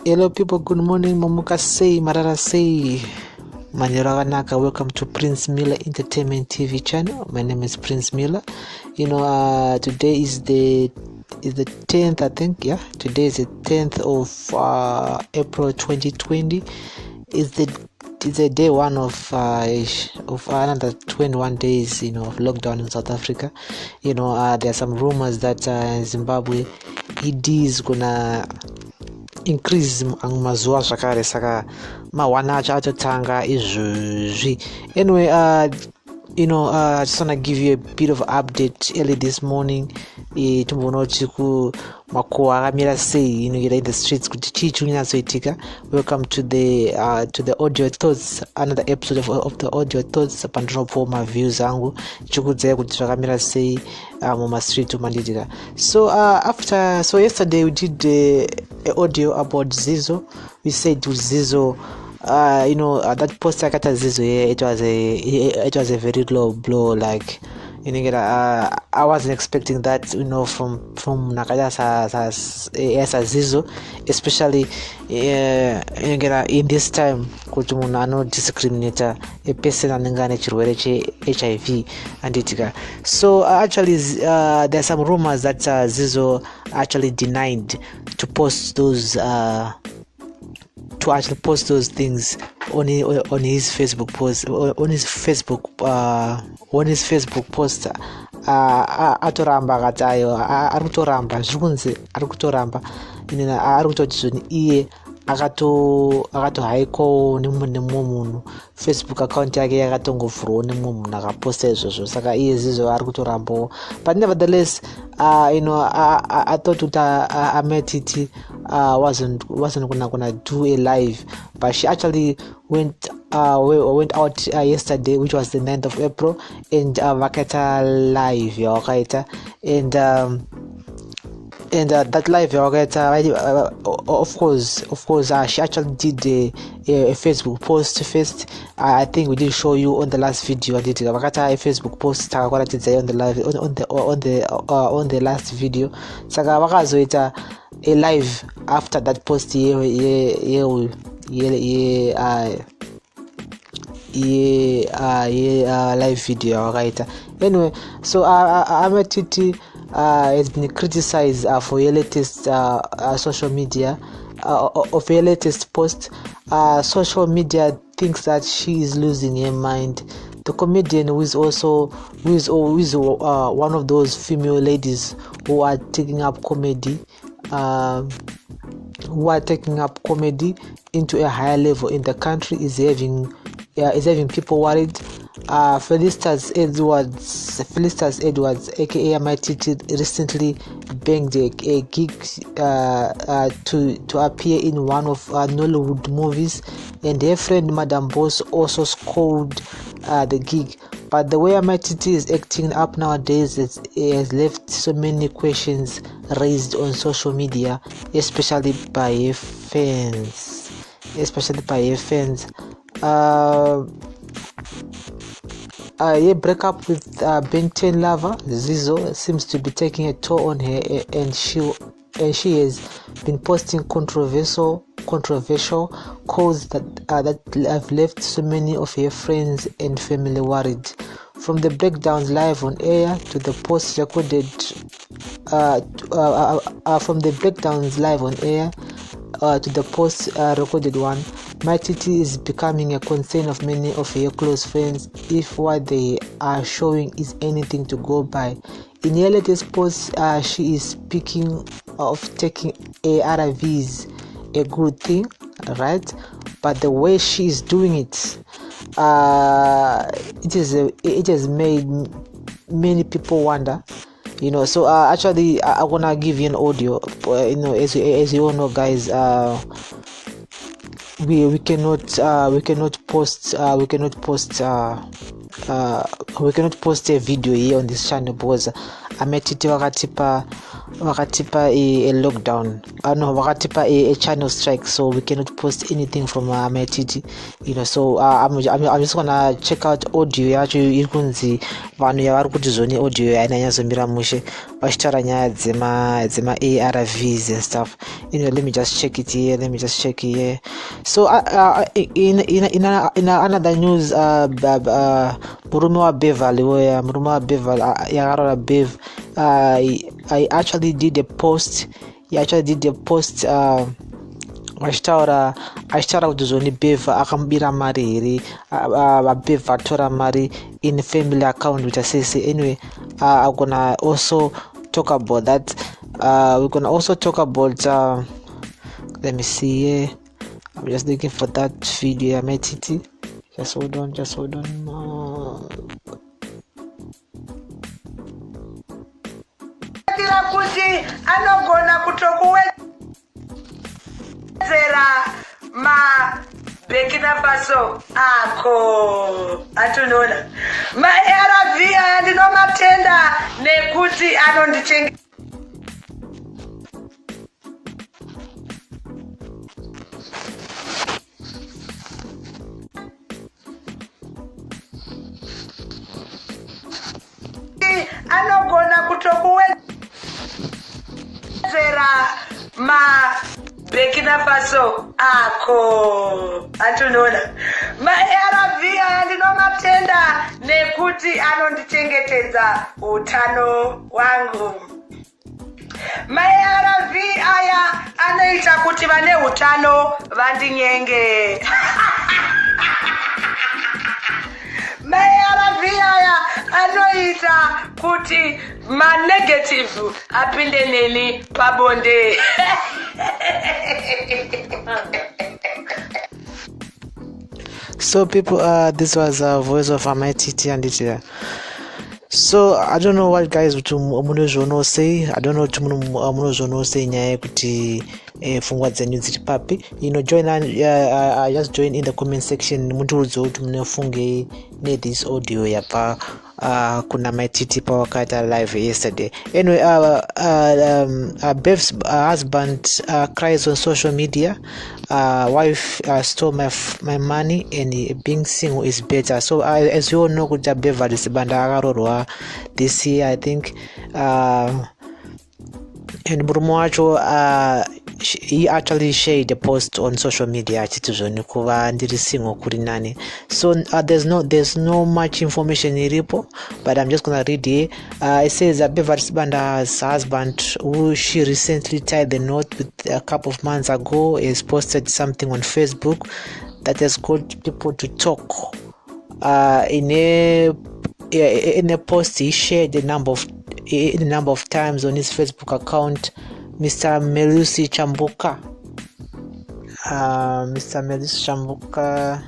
Hello people, good morning. Mamuka say, Marara say, Maniraganaka. Welcome to Prince Miller Entertainment TV channel. My name is Prince Miller. Today is the 10th, I think. Yeah, today is the 10th of April 2020. It's the day one of another 21 days, of lockdown in South Africa. There are some rumors that Zimbabwe ED is gonna increase mazuva zvakare saka mawana acho atotanga izvozvi. Anyway, I just want to give you a bit of update early this morning. Tomboona kuti makowa akamira sei in the streets kuti chii chiri kunyatsoitika. Welcome to the audio thoughts, another episode of the audio thoughts. Pandinopawo maviews angu chikudzai kuti zvakamira sei mumastreet umanditika. So yesterday we did an audio about Zizoe. We said with Zizoe, that post I got at Zizoe, it was a very low blow. Like, I wasn't expecting that, from Nakaya as Zizoe, especially in this time. Kuti munhu anodiscriminate a person anenge ane chirwere che-HIV anditika. So actually there are some rumors that Zizoe actually denied to post those things on his Facebook post, on his Facebook post. Atoramba katayo arikutoramba zvikunzi arikutoramba arikutoti zvoni iye akatohaiko nemumwe munhu, Facebook account yake yakatongovhurwa nemumwe munhu akaposta izvozvo, saka iye Zizoe arikutorambawo. But nevertheless, I thought that Titi wasn't gonna do a live, but she actually went out yesterday, which was the 9th of April, and vakaita live yawakaita, and that live of course she actually did a Facebook post first. I think we did show you on the last video. I did a Facebook post on the live on the last video. Saka vakazoita a live after that post live video, right? Anyway, so Titi has been criticized for her latest social media of her latest post. Social media thinks that she is losing her mind. The comedian who is one of those female ladies who are taking up comedy into a higher level in the country is having people worried. Felicitas Edwards, aka Titi, recently banged a gig to appear in one of Nollywood movies, and her friend Madam Boss also scored the gig. But the way Titi is acting up nowadays has left so many questions raised on social media, especially by her fans. A breakup with Ben 10 lover Zizoe seems to be taking a toll on her, and she has been posting controversial calls that have left so many of her friends and family worried. From the breakdowns live on air to the post recorded, to the post recorded one, Titi is becoming a concern of many of her close friends if what they are showing is anything to go by. In her latest post, she is speaking of taking ARVs, a good thing, right? But the way she is doing it, it has made many people wonder. So actually, I wanna give you an audio. As you all know, guys, we cannot post we cannot post a video here on this channel because Titi wakatipa a lockdown. No, wakatipa a channel strike, so we cannot post anything from Titi. So I'm just gonna check out audio yacho ikunzi vanhu yavari kuti zvoni audio ainanyazomira mushe vachitaura nyaya dzema ARVs and stuff. Let me just check it here. So in another news, murume wa Beverly yakarora Bev, I actually did a post. Achitaura kuti zvoni Bev akamubira mari here, Bev atora mari in family account which I say. Anyway, I'm gonna also talk about that. We're gonna also talk about let me see here. I'm just looking for that video. Titi. Just hold on. Kuti anogona kutokuwedzera Burkina Faso ako atunona ARV aya ndinomatenda nekuti anondichengetera anogona kutokuwedzera Burkina Faso ako atunona ARV aya ndinomatenda nekuti anondichengetedza utano wangu. ARV aya anoita kuti vane utano vandinyenge. ARV aya anoita kuti negative apinde neni pabonde. So people, this was a voice of Titi and Titi. So I don't know what guys munozono say. I don't know what munozono say nyaya kuti fungwa dzenyu dziri papi. Join I just join in the comment section. Munturudzo kuti munofunge ne this audio yapa kuna Titi pawakata live yesterday. Anyway, Bev's husband cries on social media. Wife stole my money and being single is better. So as you all know, kuja Beverly Sibanda akarorwa this year, I think, and murume wacho he actually shared a post on social media achiti kuva ndiri single kuri nani. So there's no much information iripo, but I'm just gonna read here. It says that Beverly Sibanda's husband, who she recently tied the knot with a couple of months ago, has posted something on Facebook that has got people to talk. In a post, he shared a number of times on his Facebook account Mr. Melusi Chambuka. Mr. Melusi Chambuka.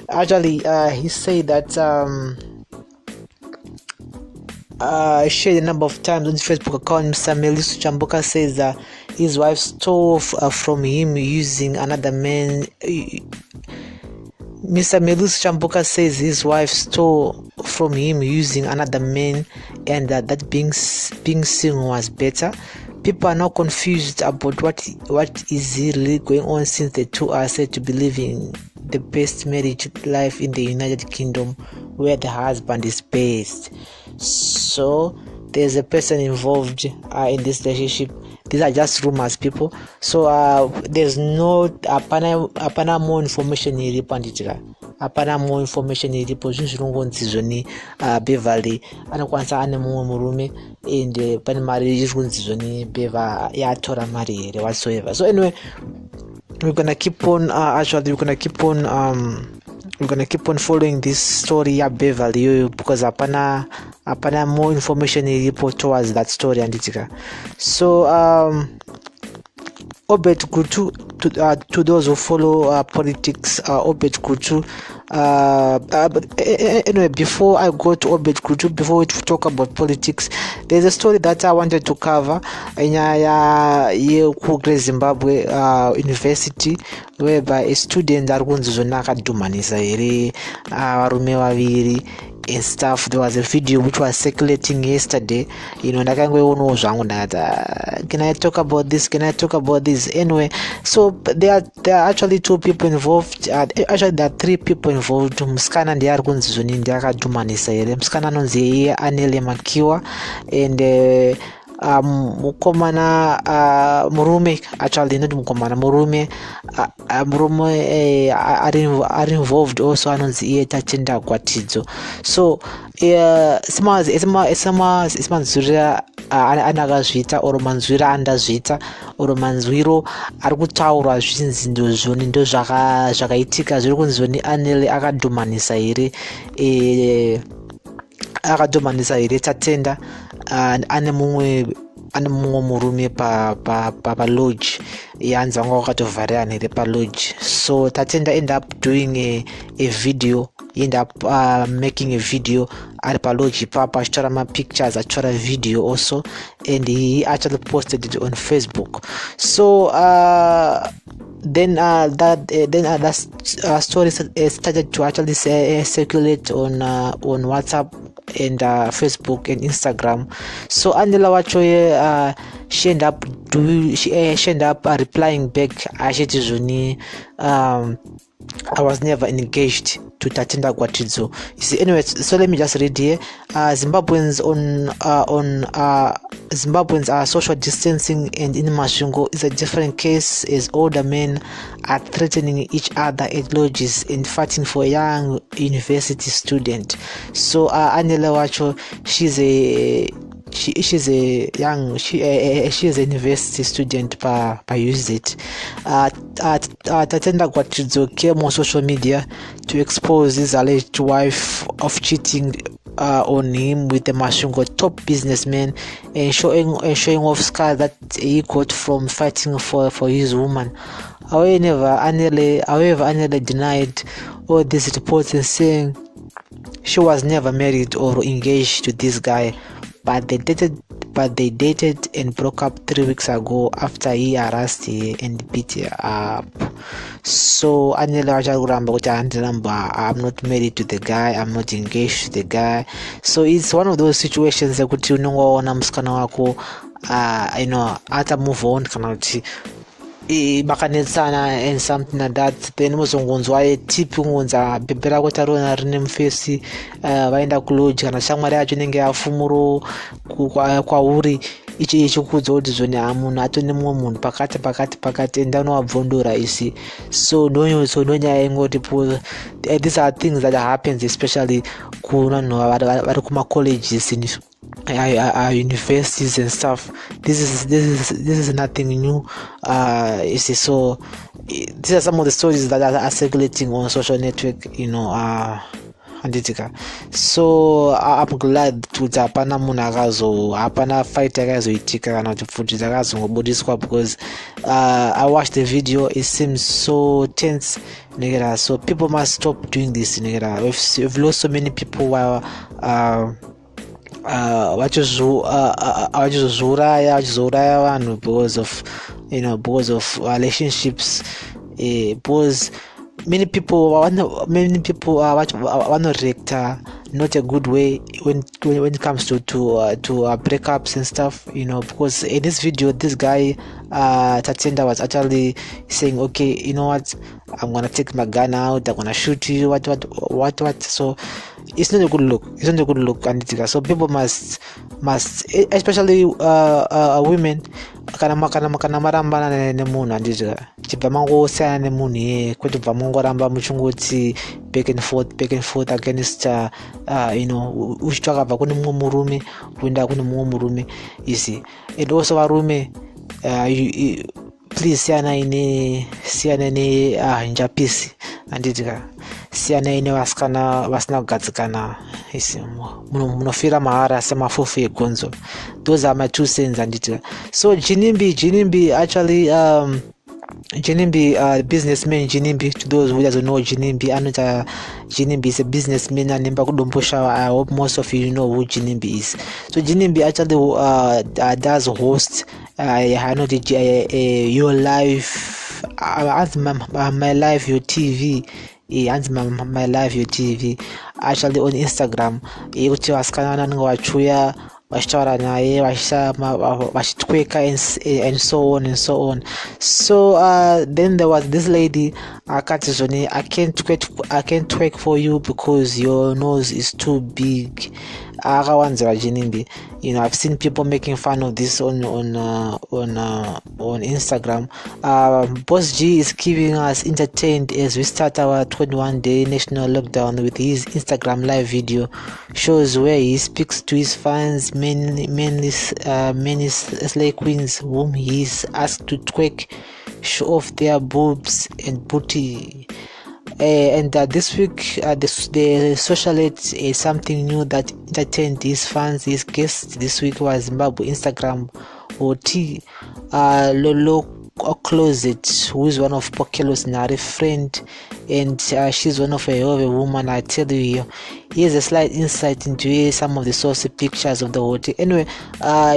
Actually, he said that shared a number of times on his Facebook account. Mr. Melusi Chambuka says that his wife stole from him using another man. Mr. Melusi Chambuka says his wife stole from him using another man, and that being single was better. People are now confused about what is really going on, since the two are said to be living the best marriage life in the United Kingdom, where the husband is based. So there's a person involved in this relationship. These are just rumors, people. So there's no apana more information iripo. Apana more information iripo. Zvinongonzi zvoni Beverly anokwanisa ane mumwe murume and pane mari zvinongonzi zvoni Beva yatora mari here whatsoever. So anyway, we're gonna keep on following this story ya Beverly because apana more information iripo towards that story anditika. So Obet Gutu, to those who follow politics, Obet Gutu. But anyway, before I go to Obet Gutu, before we talk about politics, there's a story that I wanted to cover in Zimbabwe University, whereby a student akadumanisa ere varume vaviri and stuff. There was a video which was circulating yesterday, can I talk about this, anyway. So there are actually two people involved, actually there are three people involved. Mskana ndiye ari kunzizoni ndiye akadumanisa ere. Mskana anonzi Anele Makiwa and mukomana murume, actually not mukomana, murume are involved also, anonzi Tatenda Gwatidzo. So simanzwira anakazvita oro manzwira andazvita oro manzwiro ari kutaurwa zvinzi ndozvoni ndo zvakaitika zviri kunzoni Anele akadhumanisa here Tatenda ane mumwe murume pa lodge yanzi vanga vakatovharira here pa lodge. So Tatenda end up doing a video, end up making a video ari pa lodge ipapa achitora mapictures, achitora video also, and he actually posted it on Facebook. So then that story started to actually circulate on WhatsApp and Facebook and Instagram. So Anela Wachoye she ended up replying back ashitizuni I was never engaged to Tatenda Gwatidzo. You see, anyway, so let me just read here. Zimbabweans are social distancing, and in Masvingo is a different case, as older men are threatening each other at lodges and fighting for a young university student. So Anela Wacho, she's a university student by use it. Tatenda Gwatidzo came on social media to expose his alleged wife of cheating on him with a Masvingo top businessman, and showing off scars that he got from fighting for his woman. However, Anele denied all these reports and saying she was never married or engaged to this guy, but they dated and broke up 3 weeks ago after he harassed her and beat her up. So Anele I'm not married to the guy, I'm not engaged to the guy. So it's one of those situations that kuti unongoona musikana wako ata move on kana kuti makanetsana and something like that, then muzongonzwa tipi ngonza bhebhera kuti arona rine mufesi vaenda kulodge kana shamwari yacho inenge yafumuro kwauri ichi kudza kuti zvoni hamunhu atone mumwe munhu pakati endanowabvondora isi. So ndonyaya ingoti these are things that happens especially kuvanhu vari kuma-colleges universities and stuff. This is nothing new. You see, so these are some of the stories that are circulating on social network, handitika. So I'm glad kuti hapana munhu hapana fight yakazoitika kana kuti pfuti dzakazongobudiswa, because I watched the video, it seems so tense. So people must stop doing this. We've lost so many people while vachizouraya vanhu because of relationships, because many people vanoreacta not a good way when it comes to breakups and stuff, because in this video this guy Tatenda was actually saying, okay, you know what, I'm gonna take my gun out, I'm gonna shoot you, what. So it's not a good look, Anditika. So people must especially women kana marambana nemunhu Anditika, chibva mangosiyana nemunhu kwete bva mangoramba muchingoti back and forth against uchitsvaka bva kune mumwe murume kuenda kune mumwe murume, you see. And also varume, please siyana ne njapisi Anditika. siyana ine vasikana vasina kugadzikana isi munofira mahara semafufu egonzo. Those are my 2 cents anditi. So Jinimbi actually Jinimbi, businessman Jinimbi, to those who doesn't know Jinimbi, Jinimbi is a businessman and I hope most of you know who Jinimbi is. So Jinimbi actually does host I know your life, my life, your TV. And my live your TV actually on Instagram ukuthi wasikana ngawachuya washitara naye washitweka and so on and so on. So then there was this lady akati I can't twerk for you because your nose is too big. Jinimbi. You know, I've seen people making fun of this on Instagram. Boss G is keeping us entertained as we start our 21-day national lockdown with his Instagram live video shows where he speaks to his fans, mainly slay queens whom he is asked to twerk, show off their boobs and booty. And this week, the socialite is something new that entertained his fans. His guest this week was Zimbabwe Instagram OT Lolo Closet, who is one of Pokelo's Nare friend, and she's one of a woman. I tell you, here's a slight insight into some of the source pictures of the hotel. Anyway,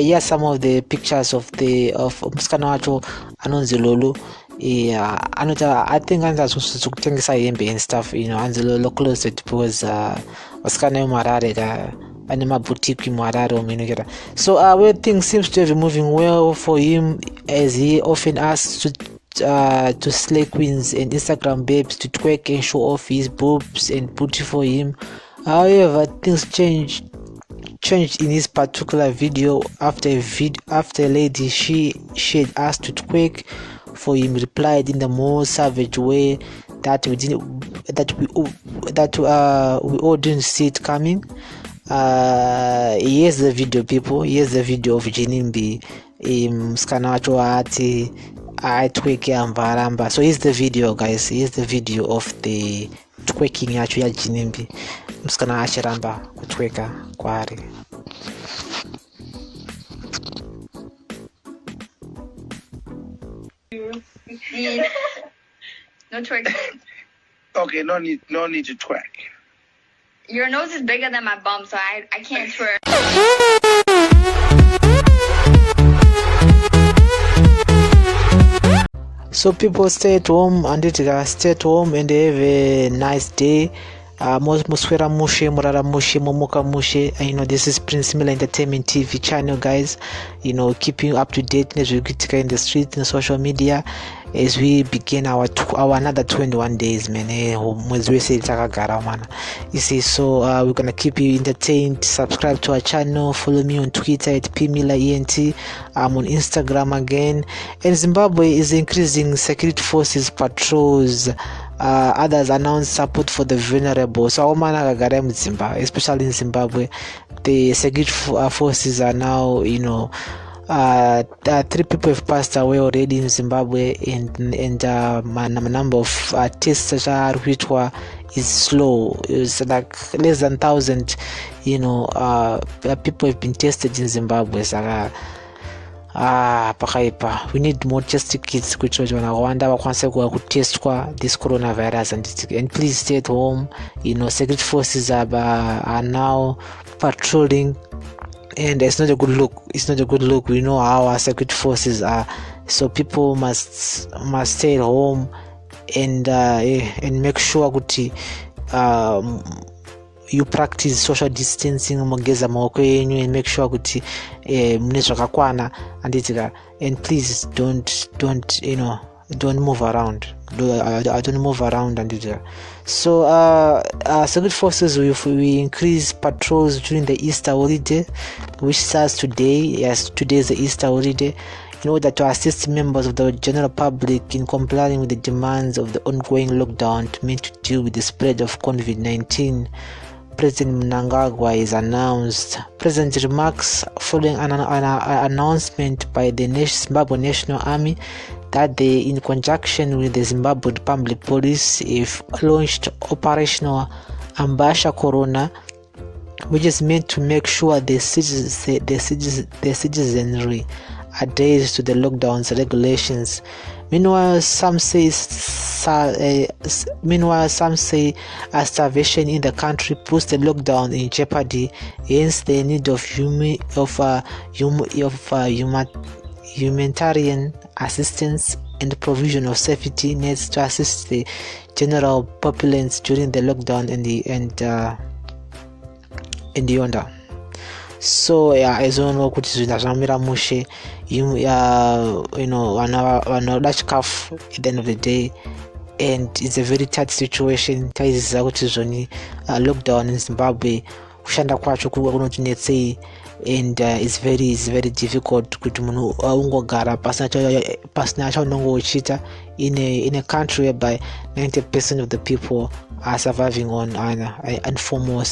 here's some of the pictures of Muskanacho Anonzi Lolo. Yeah, I think I'm supposed to kutengesa yembe and stuff, you know, and the local closet because wasikana marare and my boutique marare. So where things seems to be moving well for him, as he often asks to slay queens and Instagram babes to twerk and show off his boobs and booty for him. However, things changed in his particular video after a lady she had asked to twerk for him replied in the most savage way that we all didn't see it coming. Here's the video, people. Here's the video of Jinimbi mskanacho ati twerking ambaramba. So here's the video, guys. Here's the video of the twerking yacho ya Jinimbi mskana achiramba kutweka kwari. No twerking. Okay, no need to twerk. Your nose is bigger than my bum, so I can't twerk. So people stay at home and stay at home and have a nice day. Muswera mushe murara mushe momoka mushe. You know, this is Prince Miller Entertainment TV channel, guys. You know, keeping you up to date as we get in the street and social media as we begin our another 21 days, man. You see, so we're gonna keep you entertained. Subscribe to our channel, follow me on Twitter at princemillerentertainment. I'm on Instagram again. And Zimbabwe is increasing security forces patrols. Others announced support for the vulnerable. So especially in Zimbabwe, the security forces are now, you know, 3 people have passed away already in Zimbabwe, and number of tests which were is slow. It's like less than 1,000, you know, people have been tested in Zimbabwe. Pakaipa, we need more test kits which wanawanda wakwanisa kutestwa this coronavirus, and please stay at home. You know, security forces are now patrolling, and it's not a good look. We know how our security forces are, so people must stay at home and make sure that you practice social distancing, mogeza maoko yenyu, and make sure kuti mune zvakakwana and please don't you know, don't move around. Don't move around and so security forces we increase patrols during the Easter holiday, which starts today. Yes, today is the Easter holiday, in order to assist members of the general public in complying with the demands of the ongoing lockdown meant to deal with the spread of COVID-19. President Mnangagwa is announced. President remarks following an announcement by the Zimbabwe National Army that they, in conjunction with the Zimbabwe Public Police, have launched Operational Ambasha Corona, which is meant to make sure the citizenry adheres to the lockdown's regulations. Meanwhile, some say starvation in the country puts the lockdown in jeopardy. Hence, the need of humanitarian assistance and provision of safety nets to assist the general populace during the lockdown in the yonder. So as you know, kuti zvinhu zvamira mushe, vanoda chikafu at the end of the day, and it's a very tight situation. Taiziva kuti zvoni lockdown in Zimbabwe kushanda kwacho kunotinetsei, and it's very difficult kuti munhu ungogara pasina chaunenge uchita in a country whereby 90% of the people are surviving on informal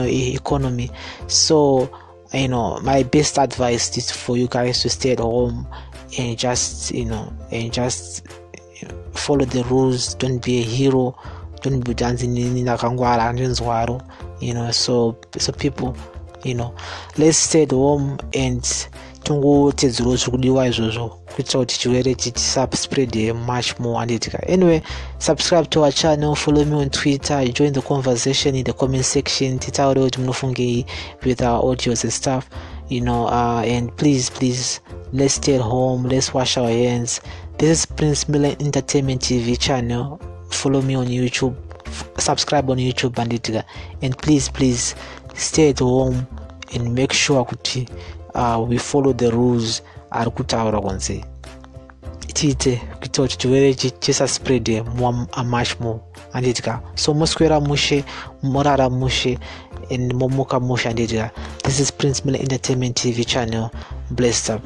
economy. So my best advice is for you guys to stay at home and just follow the rules. Don't be a hero, don't be dancing in nakangwara nzwaro, so people, let's stay at home and tungotedzera zvikudiwa izvozvo kuitira kuti chirwere chisaspread much more. Anyway, subscribe to our channel, follow me on Twitter, join the conversation in the comment section, titaure kuti munofungei with our audios and stuff, and please let's stay at home, let's wash our hands. This is Prince Miller Entertainment TV channel. Follow me on YouTube, subscribe on YouTube and please stay at home and make sure kuti we follow the rules ari kutaura kunze tiite kuita kuti chirwere chisaspread much more. So muswera mushe, morara mushe, and momuka mushe. This is Prince Miller Entertainment TV channel. Blessed up.